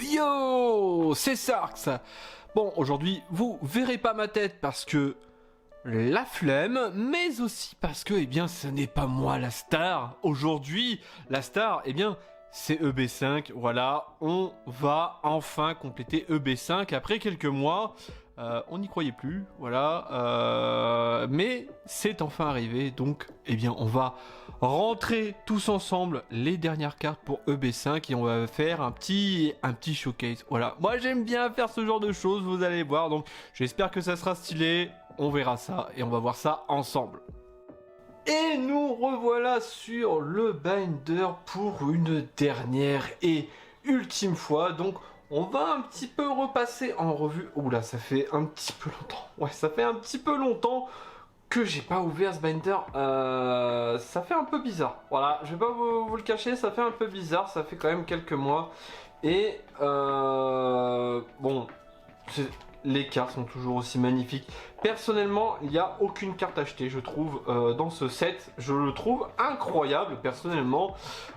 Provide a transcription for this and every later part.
Yo, c'est Sarx. Bon, aujourd'hui, vous verrez pas ma tête parce que la flemme, mais aussi parce que, eh bien, ce n'est pas moi la star. Aujourd'hui, la star, eh bien, c'est EB5. Voilà, on va enfin compléter EB5 après quelques mois. On n'y croyait plus, voilà. Mais c'est enfin arrivé, donc, eh bien, on va rentrer tous ensemble les dernières cartes pour EB5 et on va faire un petit showcase. Voilà, moi j'aime bien faire ce genre de choses, vous allez voir, donc j'espère que ça sera stylé. On verra ça et on va voir ça ensemble. Et nous revoilà sur le binder pour une dernière et ultime fois. Donc on va un petit peu repasser en revue. Oula, ça fait un petit peu longtemps. Ouais, ça fait un petit peu longtemps que j'ai pas ouvert ce binder. Ça fait un peu bizarre. Voilà, je vais pas vous le cacher, ça fait un peu bizarre. Ça fait quand même quelques mois. Et bon, les cartes sont toujours aussi magnifiques. Personnellement, il n'y a aucune carte achetée, je trouve, dans ce set. Je le trouve incroyable, personnellement.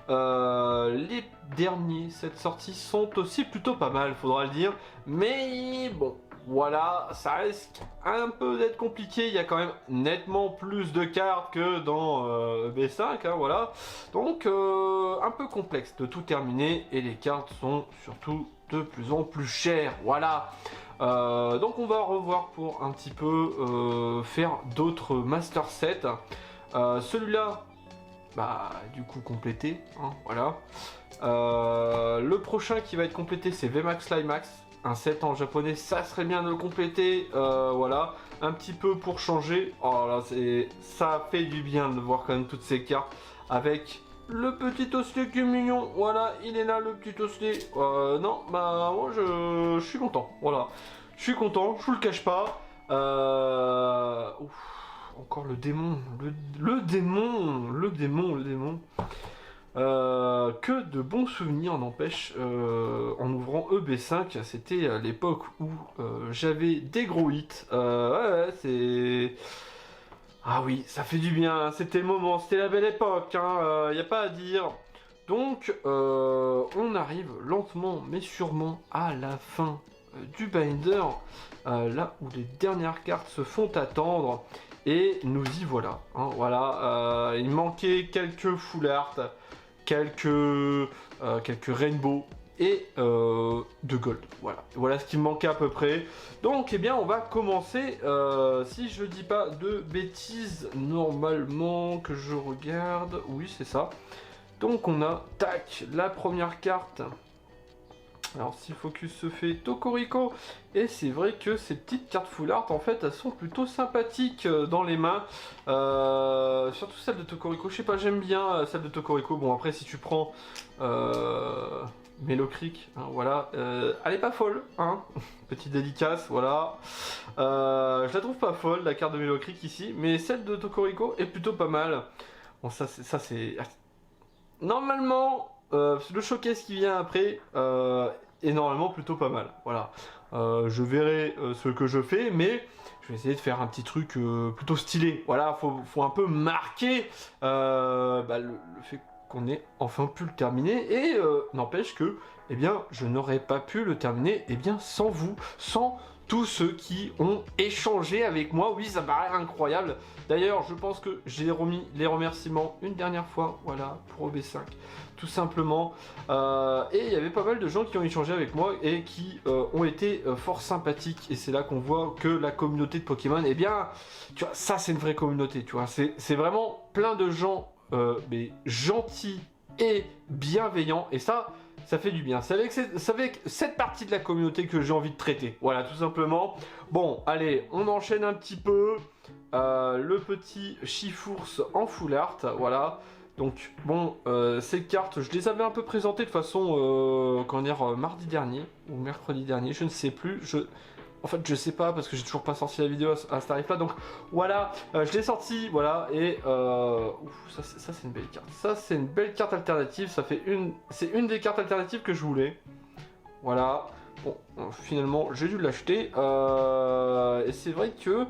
Les derniers sets sortis sont aussi plutôt pas mal, faudra le dire. Mais bon, voilà, ça risque un peu d'être compliqué. Il y a quand même nettement plus de cartes que dans B5, hein, voilà. Donc, un peu complexe de tout terminer. Et les cartes sont surtout de plus en plus chères, voilà. Donc on va revoir pour un petit peu faire d'autres master sets. Celui-là, bah du coup complété, hein, voilà. Le prochain qui va être complété, c'est VMAX Climax, un set en japonais, ça serait bien de le compléter, voilà, un petit peu pour changer. Oh là, ça fait du bien de voir quand même toutes ces cartes avec le petit osselet qui est mignon, voilà, il est là le petit osselet. Non, bah moi je suis content, voilà. Je suis content, je vous le cache pas. Encore le démon, le démon. Que de bons souvenirs n'empêche en ouvrant EB5, c'était à l'époque où j'avais des gros hits. Ouais, c'est... Ah oui, ça fait du bien, c'était le moment, c'était la belle époque, hein, y a pas à dire. Donc, on arrive lentement mais sûrement à la fin du binder, là où les dernières cartes se font attendre. Et nous y voilà, hein, voilà. Il manquait quelques full art, quelques rainbow et de gold. Voilà ce qui me manquait à peu près. Donc, eh bien, on va commencer. Si je dis pas de bêtises, normalement que je regarde, oui, c'est ça. Donc, on a tac la première carte. Alors si le focus se fait, Tokoriko, et c'est vrai que ces petites cartes full art en fait elles sont plutôt sympathiques dans les mains, surtout celle de Tokoriko, je sais pas, j'aime bien celle de Tokoriko. Bon après si tu prends Melocric, hein, voilà, elle est pas folle, hein, petite dédicace, voilà, je la trouve pas folle la carte de Melocric ici, mais celle de Tokoriko est plutôt pas mal. Bon ça c'est... Normalement... le showcase qui vient après est normalement plutôt pas mal. Voilà. Je verrai ce que je fais, mais je vais essayer de faire un petit truc plutôt stylé. Voilà, faut un peu marquer le fait qu'on ait enfin pu le terminer. Et n'empêche que, eh bien, je n'aurais pas pu le terminer, eh bien, sans vous, sans tous ceux qui ont échangé avec moi. Oui, ça paraît incroyable. D'ailleurs, je pense que j'ai remis les remerciements une dernière fois, voilà, pour EB5, tout simplement. Et il y avait pas mal de gens qui ont échangé avec moi et qui ont été fort sympathiques. Et c'est là qu'on voit que la communauté de Pokémon, eh bien, tu vois, ça c'est une vraie communauté, tu vois. C'est vraiment plein de gens mais gentils et bienveillants. Et ça fait du bien. C'est avec cette partie de la communauté que j'ai envie de traiter. Voilà, tout simplement. Bon, allez, on enchaîne un petit peu. Le petit Chifours en full art, voilà. Donc, bon, ces cartes, je les avais un peu présentées de façon, comment dire, mardi dernier, ou mercredi dernier, je ne sais plus. En fait, je sais pas, parce que j'ai toujours pas sorti la vidéo à ce tarif-là. Donc, voilà, je l'ai sorti, voilà, et ça c'est une belle carte. Ça, c'est une belle carte alternative, c'est une des cartes alternatives que je voulais. Voilà, bon, finalement, j'ai dû l'acheter. Et c'est vrai que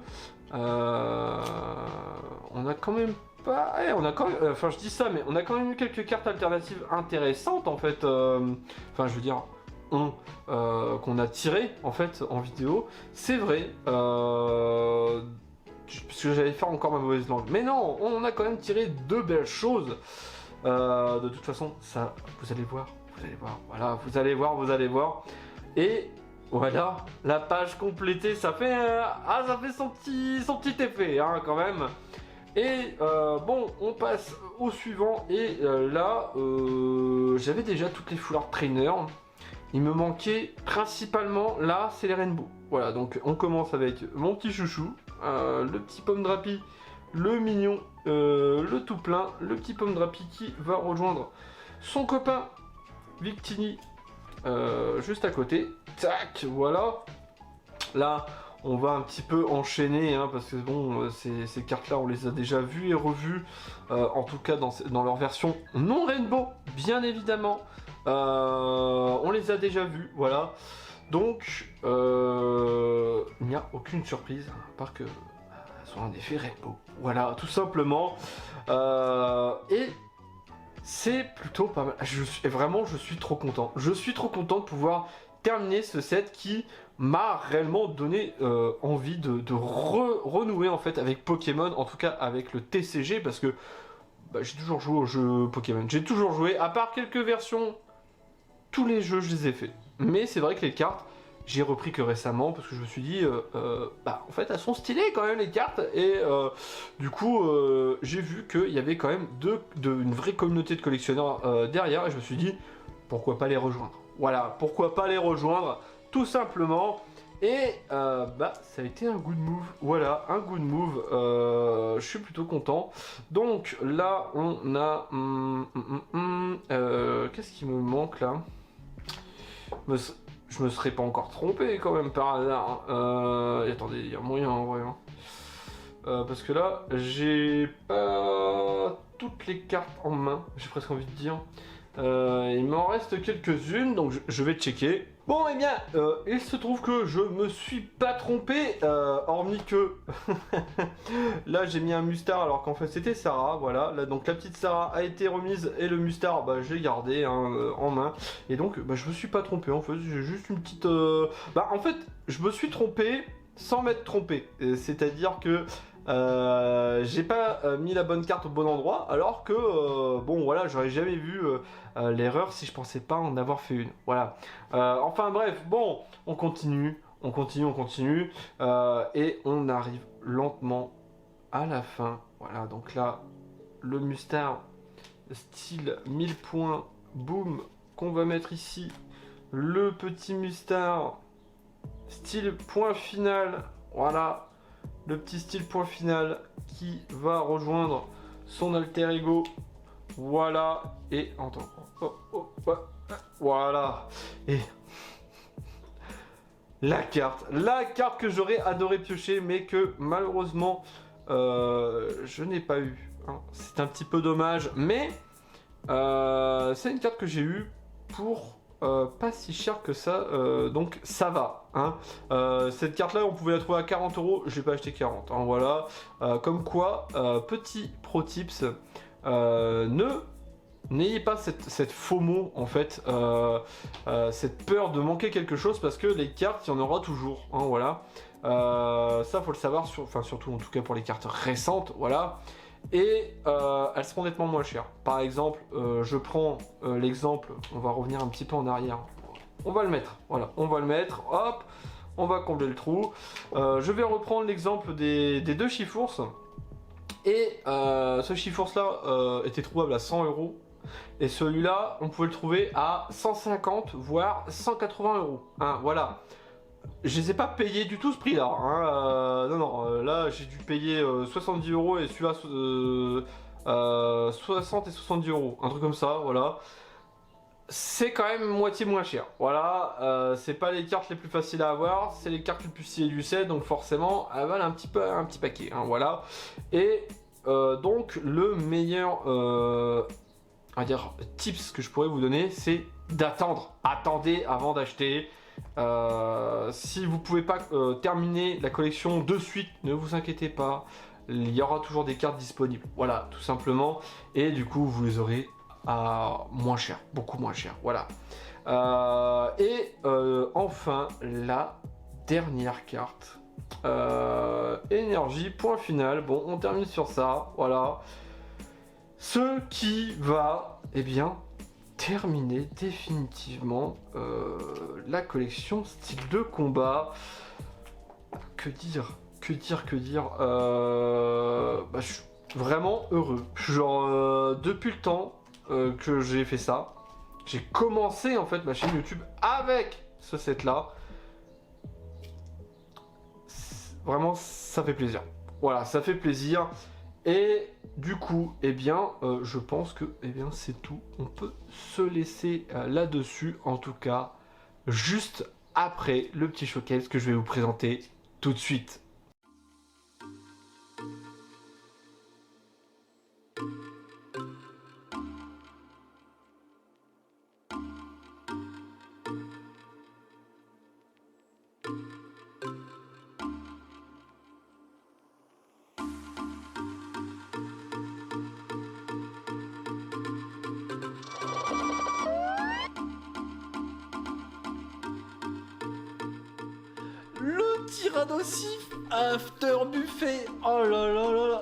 on a quand même pas... on a quand même... Enfin, je dis ça, mais on a quand même eu quelques cartes alternatives intéressantes, en fait. Enfin, je veux dire... qu'on a tiré en fait en vidéo. C'est vrai, parce que j'allais faire encore ma mauvaise langue. Mais non, on a quand même tiré de belles choses. De toute façon, ça, vous allez voir, voilà, vous allez voir. Et voilà, la page complétée, ça fait son petit effet, hein, quand même. Et bon, on passe au suivant. Et là, j'avais déjà toutes les foulards trainer. Il me manquait principalement, là, c'est les rainbow. Voilà, donc on commence avec mon petit chouchou, le petit pomme drapi, le mignon, le tout plein, le petit pomme drapi qui va rejoindre son copain Victini juste à côté. Tac, voilà. Là, on va un petit peu enchaîner, hein, parce que bon, ces cartes-là, on les a déjà vues et revues, en tout cas dans leur version non rainbow, bien évidemment. On les a déjà vues, voilà. Donc, il n'y a aucune surprise, hein, à part que elles sont un effet rainbow. Voilà, tout simplement. Et c'est plutôt pas mal. Je suis trop content. Je suis trop content de pouvoir terminer ce set qui m'a réellement donné envie de renouer en fait avec Pokémon, en tout cas avec le TCG, parce que bah, j'ai toujours joué au jeu Pokémon. J'ai toujours joué, à part quelques versions, tous les jeux je les ai faits. Mais c'est vrai que les cartes, j'ai repris que récemment parce que je me suis dit, bah en fait elles sont stylées quand même les cartes, et du coup j'ai vu qu'il y avait quand même une vraie communauté de collectionneurs derrière, et je me suis dit pourquoi pas les rejoindre. Voilà, pourquoi pas les rejoindre tout simplement. Et bah ça a été un good move. Voilà, un good move. Je suis plutôt content. Donc là on a qu'est-ce qui me manque là? Je me serais pas encore trompé quand même par hasard. Attendez, il y a moyen en vrai. Hein. Parce que là, j'ai pas toutes les cartes en main, j'ai presque envie de dire. Il m'en reste quelques-unes, donc je vais checker. Bon, eh bien, il se trouve que je me suis pas trompé, hormis que là j'ai mis un Mustard alors qu'en fait c'était Sarah, voilà. Là, donc la petite Sarah a été remise et le Mustard, bah, je l'ai gardé hein, en main. Et donc, bah, je me suis pas trompé en fait, j'ai juste une petite. Bah, en fait, je me suis trompé sans m'être trompé, c'est-à-dire que. J'ai pas mis la bonne carte au bon endroit, alors que bon voilà, j'aurais jamais vu l'erreur si je pensais pas en avoir fait une. Voilà. Enfin bref, bon, on continue, et on arrive lentement à la fin. Voilà, donc là, le Mustard style 1000 points, boum, qu'on va mettre ici. Le petit Mustard style point final, voilà. Le petit style point final qui va rejoindre son alter ego. Voilà. Et entends. Voilà. Et la carte que j'aurais adoré piocher, mais que malheureusement je n'ai pas eu. Hein. C'est un petit peu dommage, mais c'est une carte que j'ai eue pour pas si cher que ça, donc ça va. Hein. Cette carte là on pouvait la trouver à 40 €, j'ai pas acheté 40, hein, voilà. Comme quoi, petit pro tips, n'ayez pas cette FOMO en fait, cette peur de manquer quelque chose, parce que les cartes il y en aura toujours, hein, voilà. Ça faut le savoir, surtout en tout cas pour les cartes récentes, voilà. Et elles seront nettement moins chères. Par exemple, je prends l'exemple, on va revenir un petit peu en arrière. On va le mettre, voilà, on va le mettre, hop, on va combler le trou. Je vais reprendre l'exemple des deux Chifours. Et ce Chifours là était trouvable à 100 €. Et celui-là, on pouvait le trouver à 150 voire 180 €. Hein, voilà. Je les ai pas payés du tout ce prix là, hein. Non, là j'ai dû payer 70 € et celui-là 60 et 70 €, un truc comme ça, voilà. C'est quand même moitié moins cher, voilà. C'est pas les cartes les plus faciles à avoir, c'est les cartes les plus stylées du set, donc forcément elles valent un petit paquet, hein, voilà. Et donc le meilleur on va dire tips que je pourrais vous donner, c'est d'attendre. Attendez avant d'acheter. Si vous pouvez pas terminer la collection de suite, ne vous inquiétez pas, il y aura toujours des cartes disponibles, voilà, tout simplement, et du coup vous les aurez à moins cher, beaucoup moins cher, voilà. Et enfin la dernière carte. Énergie, point final. Bon, on termine sur ça. Voilà. Ce qui va, eh bien, terminer définitivement la collection style de combat. Que dire? Bah, je suis vraiment heureux. Genre, depuis le temps que j'ai fait ça, j'ai commencé en fait ma chaîne YouTube avec ce set là. Vraiment, ça fait plaisir. Voilà, ça fait plaisir. Et du coup, eh bien, je pense que eh bien, c'est tout. On peut se laisser là-dessus, en tout cas, juste après le petit showcase que je vais vous présenter tout de suite. Le Tyrannosif After Buffet. Oh là là là là.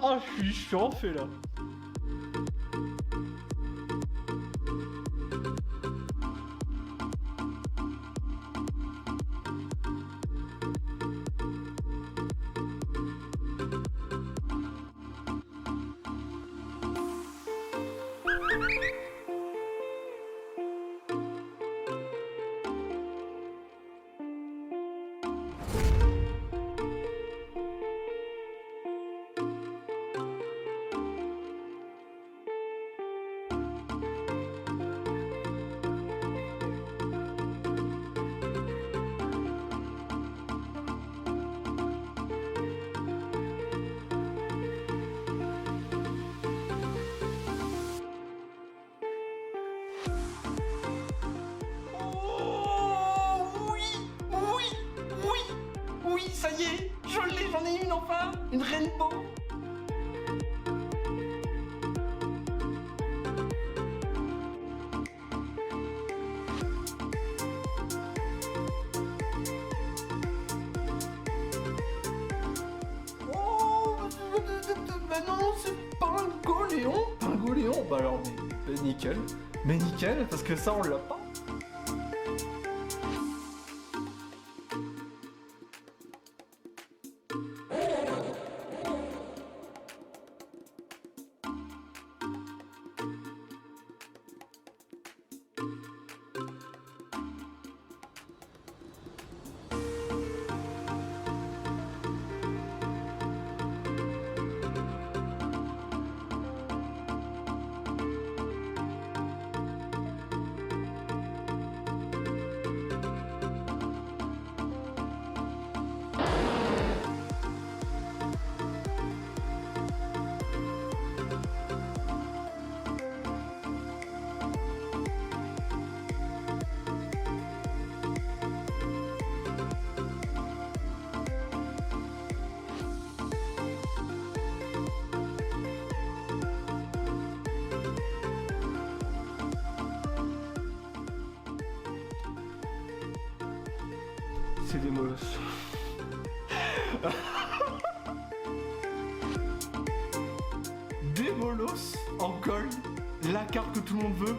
Ah, je suis en fait là. Ça y est, je l'ai, j'en ai une enfin, une Rainbow. Oh, mais non, c'est pas un Goléon. Un Goléon, bah alors, mais nickel. Mais nickel, parce que ça, on l'a pas. C'est des molosses. Des molosses en gold, la carte que tout le monde veut.